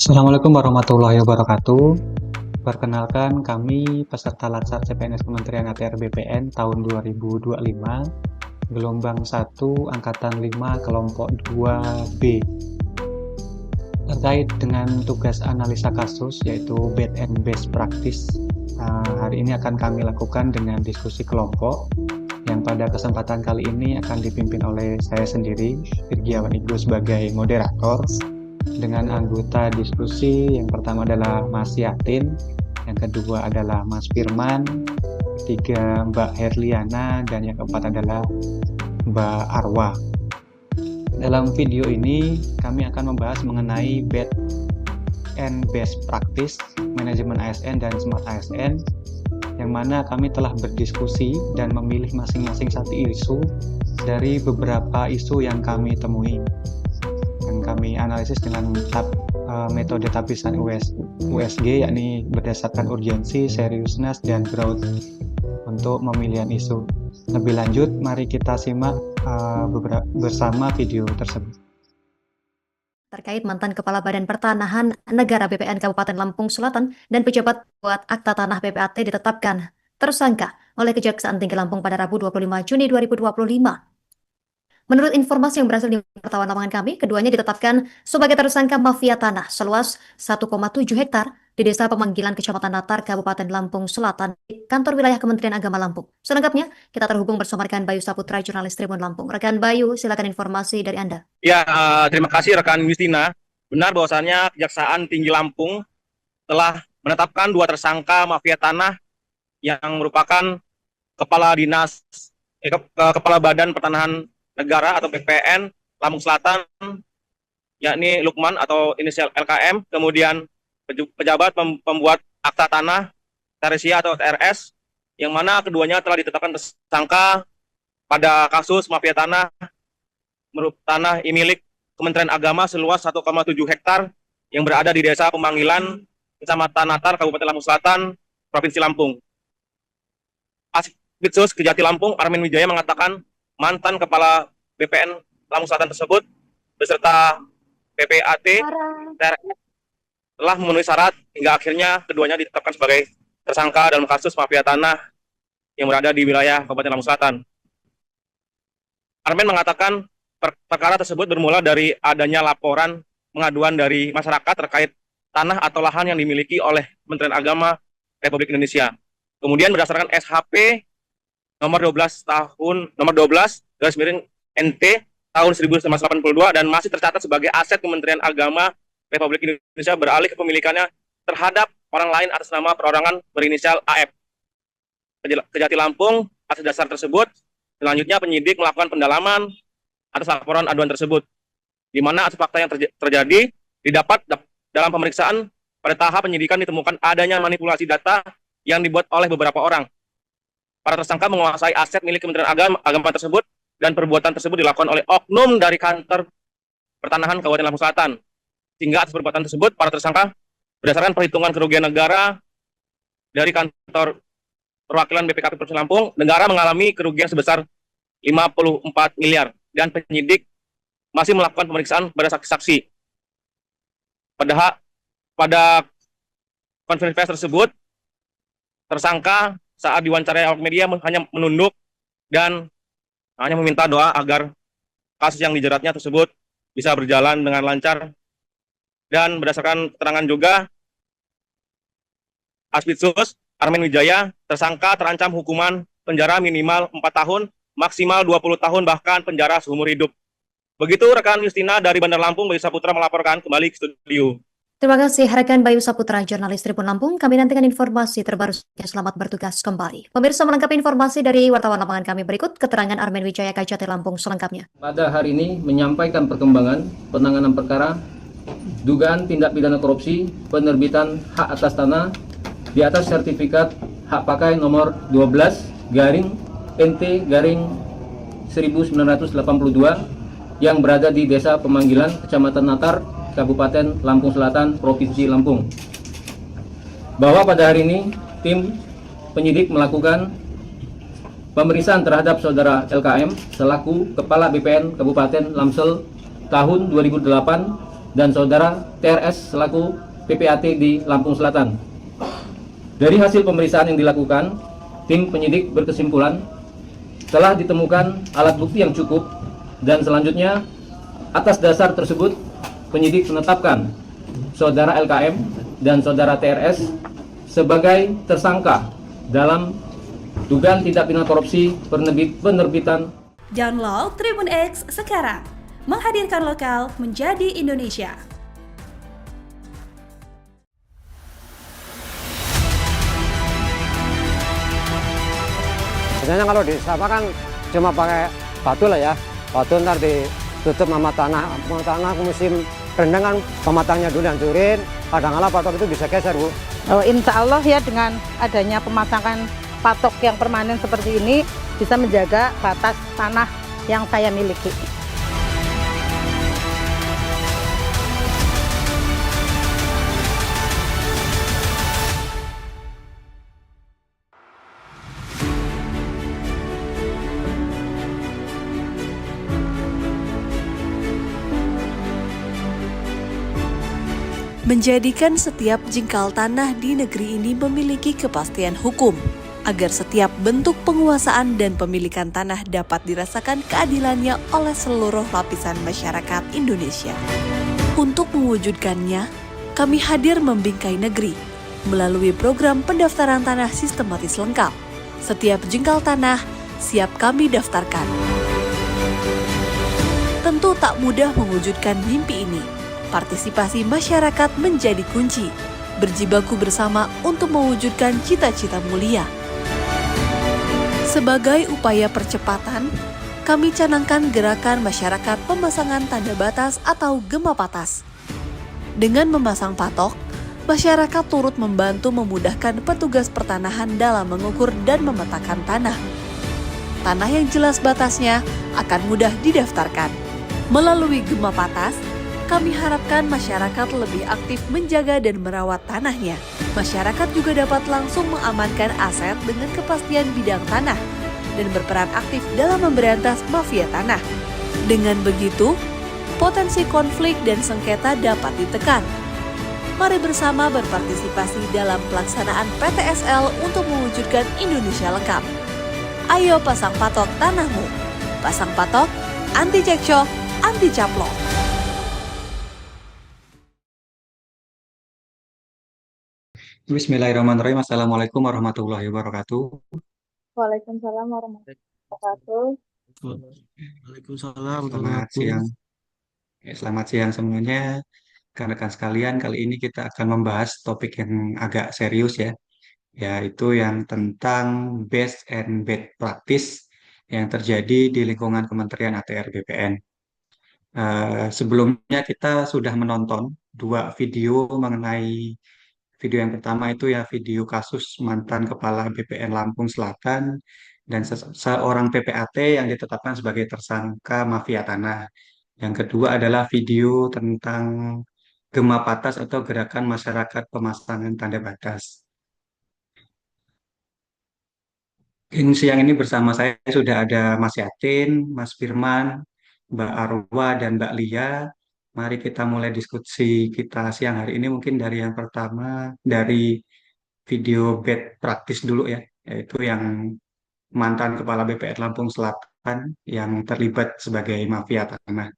Assalamualaikum warahmatullahi wabarakatuh. Perkenalkan, kami peserta Latsar CPNS Kementerian ATR BPN tahun 2025, gelombang 1, angkatan 5, kelompok 2B. Terkait dengan tugas analisa kasus, yaitu bad and best practice, hari ini akan kami lakukan dengan diskusi kelompok, yang pada kesempatan kali ini akan dipimpin oleh saya sendiri, Virgiawan Igo sebagai moderator, dengan anggota diskusi yang pertama adalah Mas Yatin, yang kedua adalah Mas Firman, ketiga Mbak Herliana, dan yang keempat adalah Mbak Arwa. Dalam video ini kami akan membahas mengenai bad and best practice manajemen ASN dan smart ASN, yang mana kami telah berdiskusi dan memilih masing-masing satu isu dari beberapa isu yang kami temui. Yang kami analisis dengan metode tapisan USG, yakni berdasarkan urgensi, seriusness, dan growth untuk pemilihan isu. Lebih lanjut, mari kita simak bersama video tersebut. Terkait mantan Kepala Badan Pertanahan Negara BPN Kabupaten Lampung Selatan dan pejabat buat akta tanah PPAT ditetapkan tersangka oleh Kejaksaan Tinggi Lampung pada Rabu 25 Juni 2025. Menurut informasi yang berasal di wartawan lapangan kami, keduanya ditetapkan sebagai tersangka mafia tanah seluas 1,7 hektar di Desa Pemanggilan, Kecamatan Natar, Kabupaten Lampung Selatan, di kantor wilayah Kementerian Agama Lampung. Selengkapnya, kita terhubung bersama rekan Bayu Saputra, jurnalis Tribun Lampung. Rekan Bayu, silakan informasi dari Anda. Ya, terima kasih rekan Justina. Benar bahwasannya Kejaksaan Tinggi Lampung telah menetapkan dua tersangka mafia tanah yang merupakan Kepala Badan Pertanahan Negara atau BPN Lampung Selatan, yakni Lukman atau inisial LKM, kemudian pejabat pembuat akta tanah Teresia atau TRS, yang mana keduanya telah ditetapkan tersangka pada kasus mafia tanah milik Kementerian Agama seluas 1,7 hektar yang berada di Desa Pemanggilan, Kecamatan Natar, Kabupaten Lampung Selatan, Provinsi Lampung. Asbitsus Kejati Lampung, Armin Wijaya, mengatakan mantan Kepala BPN Lampung Selatan tersebut beserta PPAT telah memenuhi syarat hingga akhirnya keduanya ditetapkan sebagai tersangka dalam kasus mafia tanah yang berada di wilayah Kabupaten Lampung Selatan. Armin mengatakan perkara tersebut bermula dari adanya laporan pengaduan dari masyarakat terkait tanah atau lahan yang dimiliki oleh Kementerian Agama Republik Indonesia. Kemudian berdasarkan SHP nomor 12 NT tahun 1982 dan masih tercatat sebagai aset Kementerian Agama Republik Indonesia beralih kepemilikannya terhadap orang lain atas nama perorangan berinisial AF. Kejati Lampung, atas dasar tersebut, selanjutnya penyidik melakukan pendalaman atas laporan aduan tersebut, di mana atas fakta yang terjadi didapat dalam pemeriksaan pada tahap penyidikan ditemukan adanya manipulasi data yang dibuat oleh beberapa orang. Para tersangka menguasai aset milik Kementerian Agama tersebut dan perbuatan tersebut dilakukan oleh oknum dari kantor pertanahan Kabupaten Lampung Selatan. Sehingga atas perbuatan tersebut, para tersangka berdasarkan perhitungan kerugian negara dari kantor perwakilan BPKP Provinsi Lampung, negara mengalami kerugian sebesar 54 miliar dan penyidik masih melakukan pemeriksaan pada saksi-saksi. Pada konferensi pers tersebut, tersangka saat diwawancarai awak media hanya menunduk dan hanya meminta doa agar kasus yang dijeratnya tersebut bisa berjalan dengan lancar. Dan berdasarkan keterangan juga Asbitsus Armin Wijaya, tersangka terancam hukuman penjara minimal 4 tahun, maksimal 20 tahun, bahkan penjara seumur hidup. Begitu rekan Justina dari Bandar Lampung, Bayu Saputra melaporkan kembali ke studio. Terima kasih rekan Bayu Saputra, jurnalis Tribun Lampung. Kami nantikan informasi terbaru. Selamat bertugas kembali. Pemirsa, melengkapi informasi dari wartawan lapangan kami, berikut keterangan Armin Wijaya Kejati Lampung selengkapnya. Pada hari ini menyampaikan perkembangan penanganan perkara dugaan tindak pidana korupsi penerbitan hak atas tanah di atas sertifikat hak pakai nomor 12/NT/1982 yang berada di Desa Pemanggilan, Kecamatan Natar, Kabupaten Lampung Selatan, Provinsi Lampung. Bahwa pada hari ini tim penyidik melakukan pemeriksaan terhadap saudara LKM selaku Kepala BPN Kabupaten Lamsel tahun 2008 dan saudara TRS selaku PPAT di Lampung Selatan. Dari hasil pemeriksaan yang dilakukan, tim penyidik berkesimpulan telah ditemukan alat bukti yang cukup, dan selanjutnya atas dasar tersebut penyidik menetapkan saudara LKM dan saudara TRS sebagai tersangka dalam dugaan tindak pidana korupsi penerbitan. Download Tribun X sekarang, menghadirkan lokal menjadi Indonesia. Biasanya kalau di sawah kan cuma pakai batu lah ya, batu ntar ditutup sama tanah musim rendang kan pematangnya dulu hancurin, kadang-kala patok itu bisa geser Bu. Oh, insya Allah ya, dengan adanya pemasangan patok yang permanen seperti ini bisa menjaga batas tanah yang saya miliki. Menjadikan setiap jengkal tanah di negeri ini memiliki kepastian hukum, agar setiap bentuk penguasaan dan pemilikan tanah dapat dirasakan keadilannya oleh seluruh lapisan masyarakat Indonesia. Untuk mewujudkannya, kami hadir membingkai negeri melalui program pendaftaran tanah sistematis lengkap. Setiap jengkal tanah siap kami daftarkan. Tentu tak mudah mewujudkan mimpi ini. Partisipasi masyarakat menjadi kunci, berjibaku bersama untuk mewujudkan cita-cita mulia. Sebagai upaya percepatan, kami canangkan gerakan masyarakat pemasangan tanda batas atau gema patas. Dengan memasang patok, masyarakat turut membantu memudahkan petugas pertanahan dalam mengukur dan memetakan tanah. Tanah yang jelas batasnya akan mudah didaftarkan. Melalui gema patas, kami harapkan masyarakat lebih aktif menjaga dan merawat tanahnya. Masyarakat juga dapat langsung mengamankan aset dengan kepastian bidang tanah dan berperan aktif dalam memberantas mafia tanah. Dengan begitu, potensi konflik dan sengketa dapat ditekan. Mari bersama berpartisipasi dalam pelaksanaan PTSL untuk mewujudkan Indonesia lengkap. Ayo pasang patok tanahmu. Pasang patok, anti cekcok, anti caplok. Bismillahirrahmanirrahim. Assalamualaikum warahmatullahi wabarakatuh. Waalaikumsalam warahmatullahi wabarakatuh. Waalaikumsalam Selamat siang. Selamat siang semuanya. Rekan-rekan sekalian, kali ini kita akan membahas topik yang agak serius ya, yaitu yang tentang best and bad practice yang terjadi di lingkungan Kementerian ATR BPN. Sebelumnya kita sudah menonton dua video mengenai video yang pertama itu ya video kasus mantan Kepala BPN Lampung Selatan dan seorang PPAT yang ditetapkan sebagai tersangka mafia tanah. Yang kedua adalah video tentang gema patas atau gerakan masyarakat pemasangan tanda batas. Siang ini bersama saya sudah ada Mas Yatin, Mas Firman, Mbak Arwa, dan Mbak Lia. Mari kita mulai diskusi kita siang hari ini mungkin dari yang pertama, dari video bad practice dulu ya, yaitu yang mantan Kepala BPN Lampung Selatan yang terlibat sebagai mafia tanah.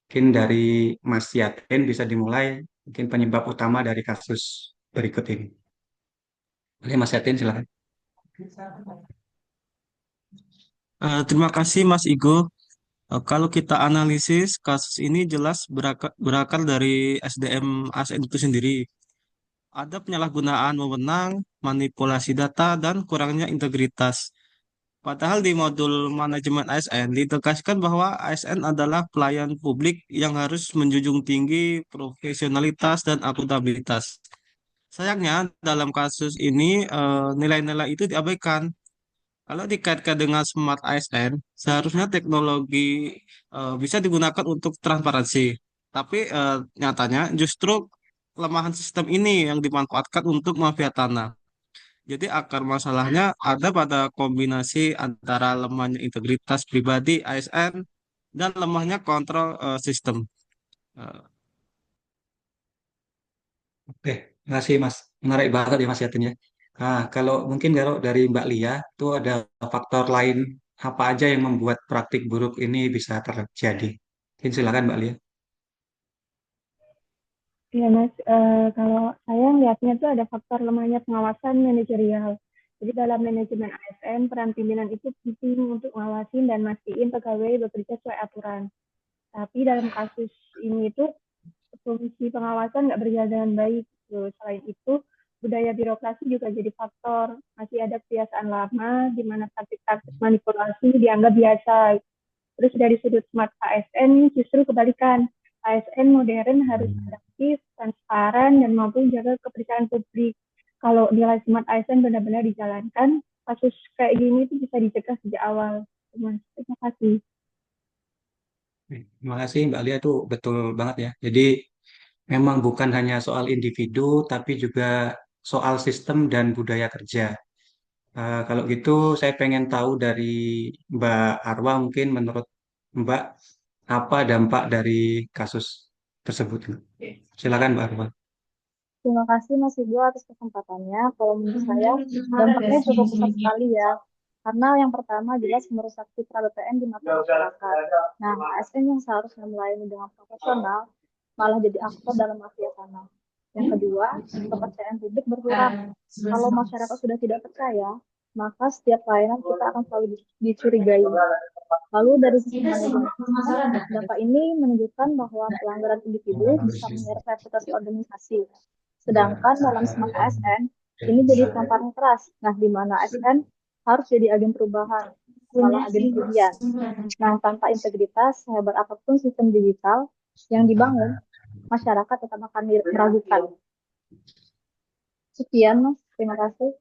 Mungkin dari Mas Yatin bisa dimulai, mungkin penyebab utama dari kasus berikut ini. Oke, Mas Yatin silakan. Terima kasih Mas Igo. Kalau kita analisis kasus ini jelas berakar dari SDM ASN itu sendiri. Ada penyalahgunaan wewenang, manipulasi data, dan kurangnya integritas. Padahal di modul manajemen ASN ditegaskan bahwa ASN adalah pelayan publik yang harus menjunjung tinggi profesionalitas dan akuntabilitas. Sayangnya dalam kasus ini nilai-nilai itu diabaikan. Kalau dikaitkan dengan smart ASN, seharusnya teknologi bisa digunakan untuk transparansi. Tapi nyatanya justru kelemahan sistem ini yang dimanfaatkan untuk mafia tanah. Jadi akar masalahnya ada pada kombinasi antara lemahnya integritas pribadi ASN dan lemahnya kontrol sistem. Eh, Oke, terima kasih Mas. Menarik banget ya Mas Yatin ya. Nah, kalau dari Mbak Lia, itu ada faktor lain apa aja yang membuat praktik buruk ini bisa terjadi? Mungkin silakan Mbak Lia. Iya Mas, kalau saya melihatnya tuh ada faktor lemahnya pengawasan manajerial. Jadi dalam manajemen ASN, peran pimpinan itu penting untuk ngawasin dan mastiin pegawai bekerja sesuai aturan. Tapi dalam kasus ini itu fungsi pengawasan nggak berjalan dengan baik. Gitu. Selain itu, budaya birokrasi juga jadi faktor. Masih ada kebiasaan lama di mana praktik-praktik manipulasi dianggap biasa. Terus dari sudut smart ASN justru kebalikan. ASN modern harus adaptif, transparan, dan mampu menjaga kepercayaan publik. Kalau nilai smart ASN benar-benar dijalankan, kasus kayak gini itu bisa dicegah sejak awal. Mas, terima kasih. Terima kasih Mbak Lia, itu betul banget ya. Jadi memang bukan hanya soal individu, tapi juga soal sistem dan budaya kerja. Kalau gitu, saya pengen tahu dari Mbak Arwa, mungkin menurut Mbak, apa dampak dari kasus tersebut? Silakan Mbak Arwa. Terima kasih Mas Igo atas kesempatannya. Kalau menurut saya, dampaknya cukup besar sekali ya. Karena yang pertama jelas merusak citra BPN di mata masyarakat. Nah, ASN yang seharusnya melayani dengan profesional malah jadi aktor dalam mafia tanah. Yang kedua, kepercayaan publik berkurang. Kalau masyarakat sudah tidak percaya, maka setiap layanan kita akan selalu dicurigai. Lalu dari sisi manajemen, dampak ini menunjukkan bahwa pelanggaran individu bisa menyeret reputasi organisasi. Sedangkan dalam smart ASN, ini jadi tamparan keras. Nah, di mana ASN harus jadi agen perubahan, malah agen kerugian. Nah, tanpa integritas, sehebat apapun sistem digital yang dibangun, masyarakat tetap akan meragukan. Sekian, Mas. Terima kasih.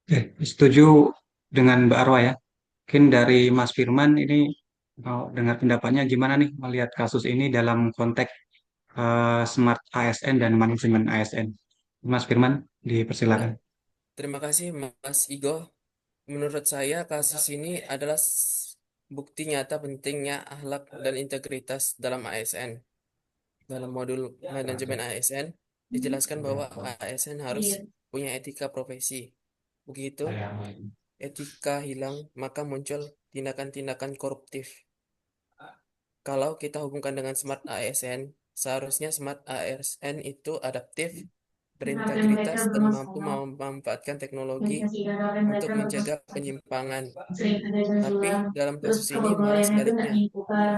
Oke, setuju dengan Mbak Arwa ya. Mungkin dari Mas Firman ini mau dengar pendapatnya gimana nih melihat kasus ini dalam konteks smart ASN dan manajemen ASN. Mas Firman, dipersilakan. Terima kasih Mas Igo. Menurut saya kasus ini adalah bukti nyata pentingnya akhlak dan integritas dalam ASN. Dalam modul manajemen ASN dijelaskan bahwa ASN harus punya etika profesi. Begitu etika hilang, maka muncul tindakan-tindakan koruptif. Kalau kita hubungkan dengan smart ASN, seharusnya smart ASN itu adaptif, berintegritas, dan mampu memanfaatkan teknologi untuk mencegah penyimpangan. Tapi dalam kasus ini malah sebaliknya.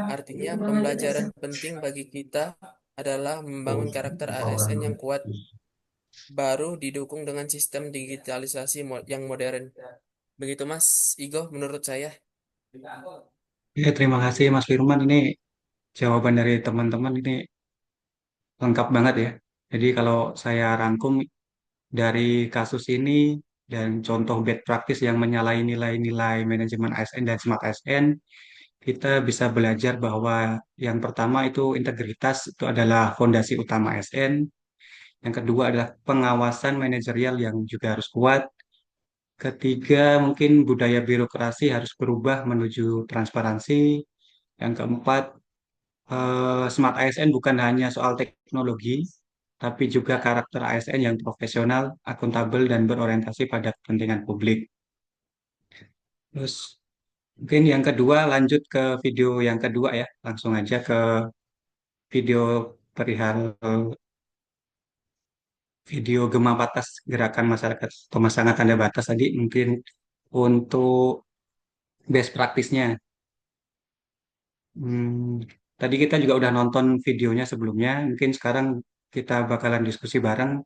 Artinya pembelajaran penting bagi kita adalah membangun karakter ASN yang kuat, baru didukung dengan sistem digitalisasi yang modern. Begitu Mas Igo menurut saya. Ya, terima kasih Mas Firman. Ini jawaban dari teman-teman ini lengkap banget ya. Jadi kalau saya rangkum dari kasus ini dan contoh bad practice yang menyalahi nilai-nilai manajemen ASN dan smart ASN, kita bisa belajar bahwa yang pertama itu integritas itu adalah fondasi utama ASN. Yang kedua adalah pengawasan manajerial yang juga harus kuat. Ketiga, mungkin budaya birokrasi harus berubah menuju transparansi. Yang keempat, Smart ASN bukan hanya soal teknologi, tapi juga karakter ASN yang profesional, akuntabel, dan berorientasi pada kepentingan publik. Terus mungkin yang kedua, lanjut ke video yang kedua ya, langsung aja ke video perihal video Gema Batas Gerakan Masyarakat Pemasangan Tanda Batas tadi, mungkin untuk best practice-nya. Tadi kita juga udah nonton videonya sebelumnya, mungkin sekarang kita bakalan diskusi bareng.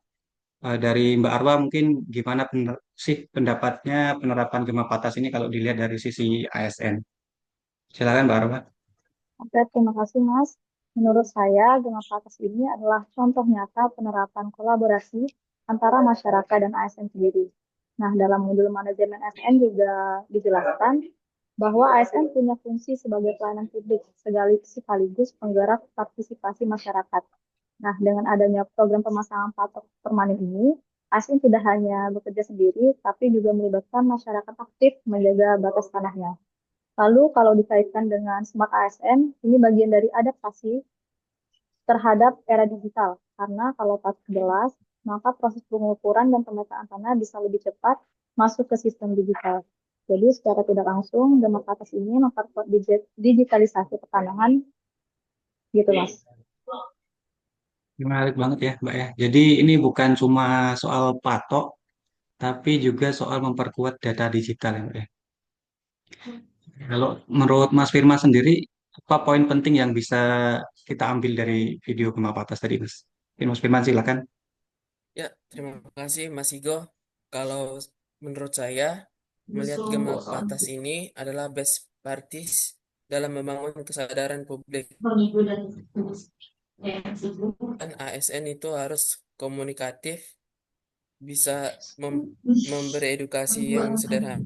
Dari Mbak Arwa mungkin gimana sih pendapatnya penerapan Gema Patas ini kalau dilihat dari sisi ASN? Silakan Mbak Arwa. Oke, terima kasih Mas. Menurut saya, Gema Patas ini adalah contoh nyata penerapan kolaborasi antara masyarakat dan ASN sendiri. Nah, dalam modul manajemen ASN juga dijelaskan bahwa ASN punya fungsi sebagai pelayanan publik sekaligus penggerak partisipasi masyarakat. Nah, dengan adanya program pemasangan patok permanen ini, ASN tidak hanya bekerja sendiri, tapi juga melibatkan masyarakat aktif menjaga batas tanahnya. Lalu kalau dikaitkan dengan Smart ASN, ini bagian dari adaptasi terhadap era digital. Karena kalau tak jelas, maka proses pengukuran dan pemetaan tanah bisa lebih cepat masuk ke sistem digital. Jadi secara tidak langsung, Demak Atas ini memperkuat digitalisasi pertanahan, gitu Mas. Menarik banget ya, Mbak ya. Jadi ini bukan cuma soal patok, tapi juga soal memperkuat data digital ya, Mbak ya. Kalau menurut Mas Firman sendiri, apa poin penting yang bisa kita ambil dari video Gempa Atas tadi, Mas? Mas Firman silakan. Ya, terima kasih Mas Igo. Kalau menurut saya, melihat Gema Patas ini adalah best practice dalam membangun kesadaran publik. Dan ASN itu harus komunikatif, bisa memberi edukasi yang sederhana,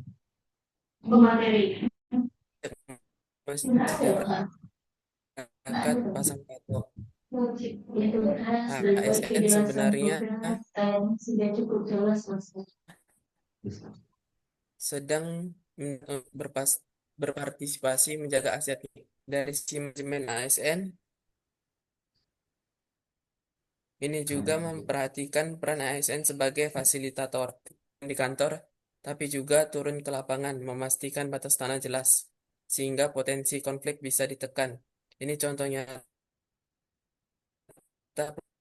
masyarakat pasang patok. ASN sebenarnya sedang berpartisipasi menjaga aset dari sisi manajemen ASN. Ini juga memperhatikan peran ASN sebagai fasilitator di kantor, tapi juga turun ke lapangan memastikan batas tanah jelas, sehingga potensi konflik bisa ditekan. Ini contohnya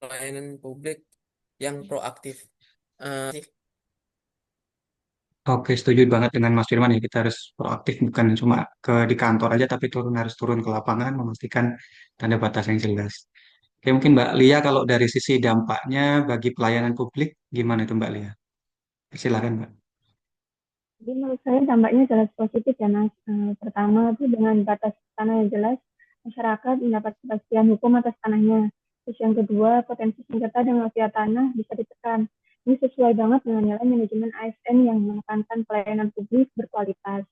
pelayanan publik yang proaktif. Oke, setuju banget dengan Mas Firman ya. Kita harus proaktif, bukan cuma di kantor aja, tapi harus turun ke lapangan, memastikan tanda batas yang jelas. Oke, mungkin Mbak Lia kalau dari sisi dampaknya bagi pelayanan publik, gimana itu Mbak Lia? Silakan Mbak. Jadi menurut saya dampaknya jelas positif ya Mas. Pertama itu dengan batas tanah yang jelas, masyarakat mendapat kepastian hukum atas tanahnya. Terus yang kedua, potensi sengketa dan mafia tanah bisa ditekan. Ini sesuai banget dengan nilai manajemen ASN yang menekankan pelayanan publik berkualitas.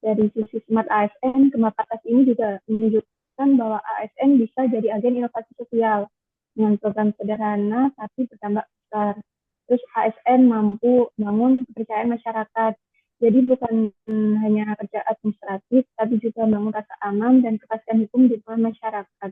Dari sisi Smart ASN, Gempa Atas ini juga menunjukkan bahwa ASN bisa jadi agen inovasi sosial dengan program sederhana tapi berdampak besar. Terus ASN mampu membangun kepercayaan masyarakat. Jadi bukan hanya kerja administratif, tapi juga membangun rasa aman dan kepastian hukum di tengah masyarakat.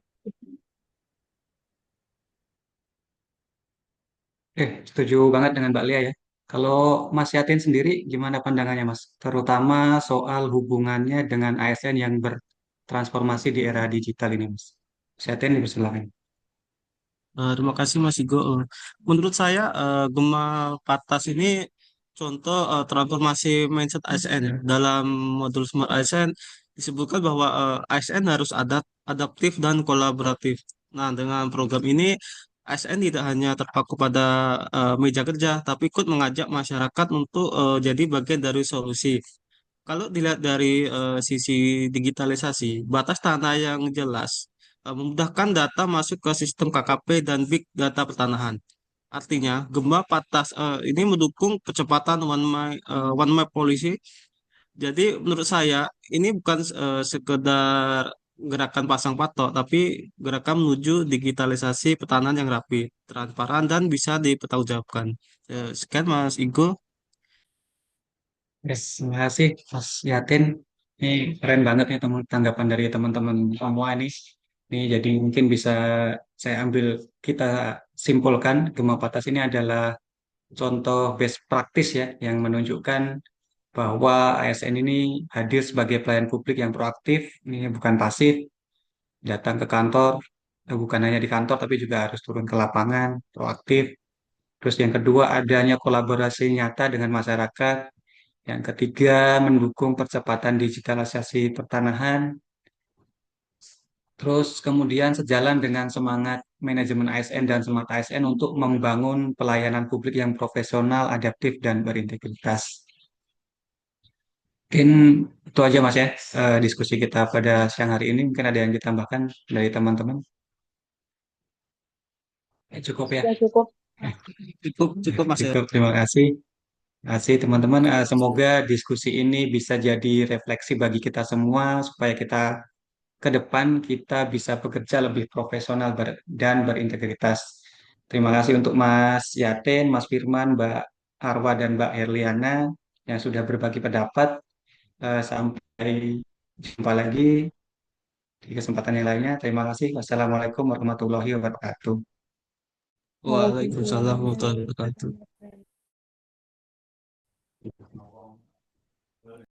Setuju banget dengan Mbak Lia ya. Kalau Mas Yatin sendiri, gimana pandangannya Mas? Terutama soal hubungannya dengan ASN yang bertransformasi di era digital ini Mas. Mas Yatin, silakan. Terima kasih Mas Igo. Menurut saya Gema Patas ini contoh transformasi mindset ASN ya. Dalam modul Smart ASN disebutkan bahwa ASN harus adaptif dan kolaboratif. Nah, dengan program ini ASN tidak hanya terpaku pada meja kerja, tapi ikut mengajak masyarakat untuk jadi bagian dari solusi. Kalau dilihat dari sisi digitalisasi, batas tanah yang jelas memudahkan data masuk ke sistem KKP dan big data pertanahan. Artinya, Gemba Patas ini mendukung percepatan one map policy. Jadi, menurut saya ini bukan sekedar gerakan pasang patok, tapi gerakan menuju digitalisasi pertanahan yang rapi, transparan, dan bisa dipertanggungjawabkan. Sekian, Mas Igo. Terima kasih Mas Yatin. Ini keren banget nih tanggapan dari teman-teman semua ini. Ini jadi mungkin bisa saya ambil, kita simpulkan Gema Patas ini adalah contoh best practice ya yang menunjukkan bahwa ASN ini hadir sebagai pelayan publik yang proaktif, ini bukan pasif, datang ke kantor, bukan hanya di kantor tapi juga harus turun ke lapangan, proaktif. Terus yang kedua adanya kolaborasi nyata dengan masyarakat. Yang ketiga mendukung percepatan digitalisasi pertanahan. Terus kemudian sejalan dengan semangat manajemen ASN dan Smart ASN untuk membangun pelayanan publik yang profesional, adaptif, dan berintegritas. Mungkin itu aja Mas ya, diskusi kita pada siang hari ini. Mungkin ada yang ditambahkan dari teman-teman. Cukup ya? Ya cukup. Cukup Mas ya. Cukup, terima kasih. Terima kasih teman-teman. Semoga diskusi ini bisa jadi refleksi bagi kita semua supaya kita ke depan kita bisa bekerja lebih profesional dan berintegritas. Terima kasih untuk Mas Yatin, Mas Firman, Mbak Arwa, dan Mbak Herliana yang sudah berbagi pendapat. Sampai Jumpa lagi di kesempatan yang lainnya. Terima kasih. Wassalamualaikum warahmatullahi wabarakatuh. Waalaikumsalam warahmatullahi wabarakatuh.